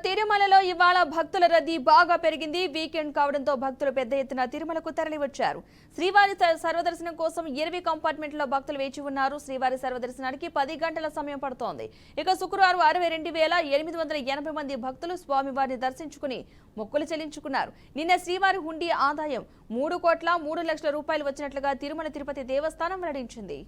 తిరుమలలో ఇవాళ భక్తుల రద్దీ బాగా పెరిగింది. వీకెండ్ కావడంతో భక్తులు పెద్ద ఎత్తున తిరుమలకు తరలివచ్చారు. శ్రీవారి సర్వదర్శనం కోసం 20 కంపార్ట్మెంట్లో భక్తులు వేచి ఉన్నారు. శ్రీవారి సర్వదర్శనానికి 10 గంటల సమయం పడుతోంది. ఇక శుక్రవారం 62,880 మంది భక్తులు స్వామివారిని దర్శించుకుని మొక్కులు చెల్లించుకున్నారు. నిన్న శ్రీవారి హుండీ ఆదాయం 3,03,00,000 రూపాయలు వచ్చినట్లుగా తిరుమల తిరుపతి దేవస్థానం వెల్లడించింది.